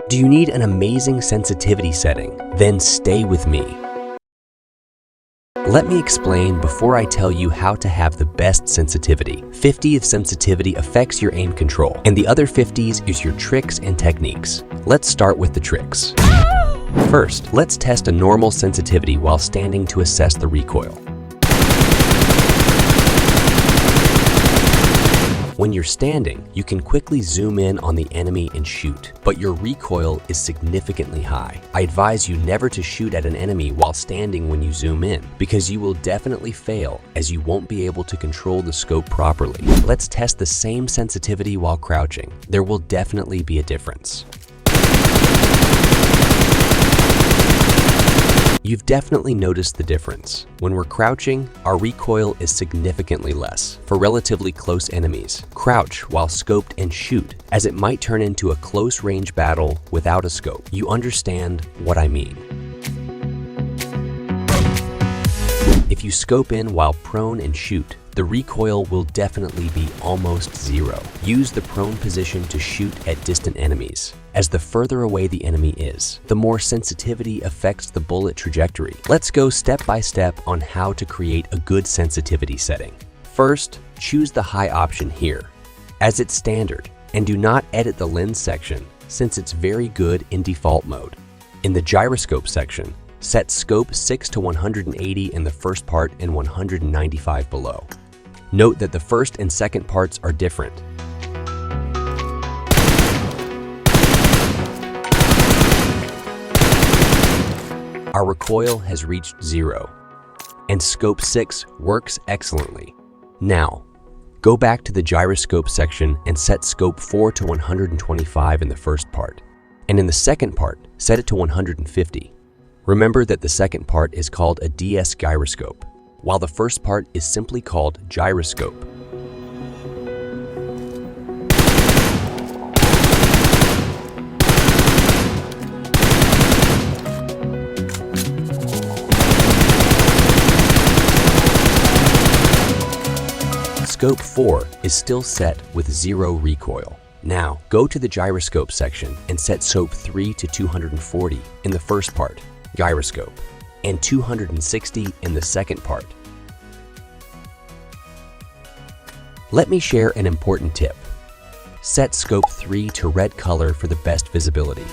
Do you need an amazing sensitivity setting? Then stay with me. Let me explain before I tell you how to have the best sensitivity. 50 of sensitivity affects your aim control, and the other 50s is your tricks and techniques. Let's start with the tricks. First, let's test a normal sensitivity while standing to assess the recoil. When you're standing, you can quickly zoom in on the enemy and shoot, but your recoil is significantly high. I advise you never to shoot at an enemy while standing when you zoom in, because you will definitely fail as you won't be able to control the scope properly. Let's test the same sensitivity while crouching. There will definitely be a difference. You've definitely noticed the difference. When we're crouching, our recoil is significantly less. For relatively close enemies, crouch while scoped and shoot, as it might turn into a close-range battle without a scope. You understand what I mean. If you scope in while prone and shoot, the recoil will definitely be almost zero. Use the prone position to shoot at distant enemies, as the further away the enemy is, the more sensitivity affects the bullet trajectory. Let's go step by step on how to create a good sensitivity setting. First, choose the high option here, as it's standard, and do not edit the lens section since it's very good in default mode. In the gyroscope section, set scope 6 to 180 in the first part and 195 below. Note that the first and second parts are different. Our recoil has reached 0, and scope 6 works excellently. Now, go back to the gyroscope section and set scope 4 to 125 in the first part, and in the second part, set it to 150. Remember that the second part is called a DS gyroscope, while the first part is simply called gyroscope. Scope 4 is still set with 0 recoil. Now, go to the gyroscope section and set scope 3 to 240 in the first part, gyroscope, and 260 in the second part. Let me share an important tip. Set scope 3 to red color for the best visibility.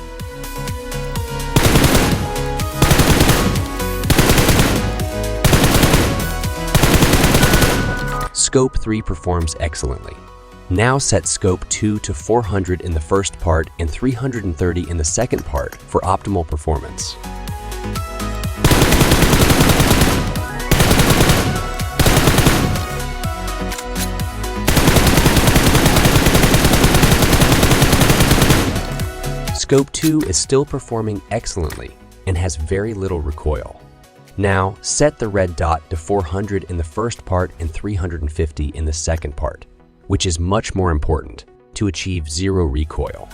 Scope 3 performs excellently. Now set scope 2 to 400 in the first part and 330 in the second part for optimal performance. Scope 2 is still performing excellently and has very little recoil. Now, set the red dot to 400 in the first part and 350 in the second part, which is much more important to achieve 0 recoil.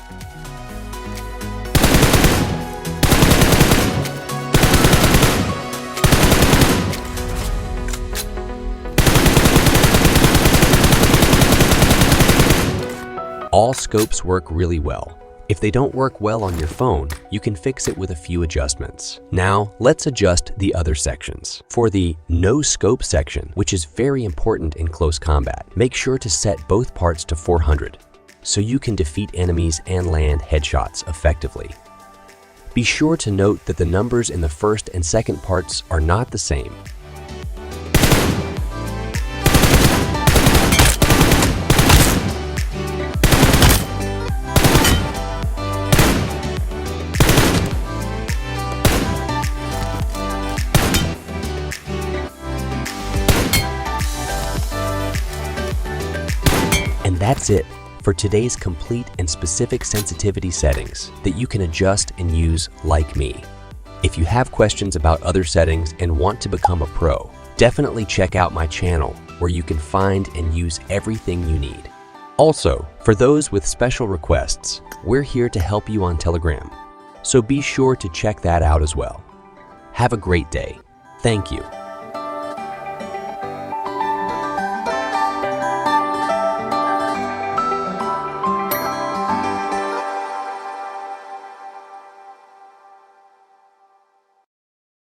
All scopes work really well. If they don't work well on your phone, you can fix it with a few adjustments. Now, let's adjust the other sections. For the no scope section, which is very important in close combat, make sure to set both parts to 400, so you can defeat enemies and land headshots effectively. Be sure to note that the numbers in the first and second parts are not the same. And that's it for today's complete and specific sensitivity settings that you can adjust and use like me. If you have questions about other settings and want to become a pro, definitely check out my channel where you can find and use everything you need. Also, for those with special requests, we're here to help you on Telegram, so be sure to check that out as well. Have a great day. Thank you.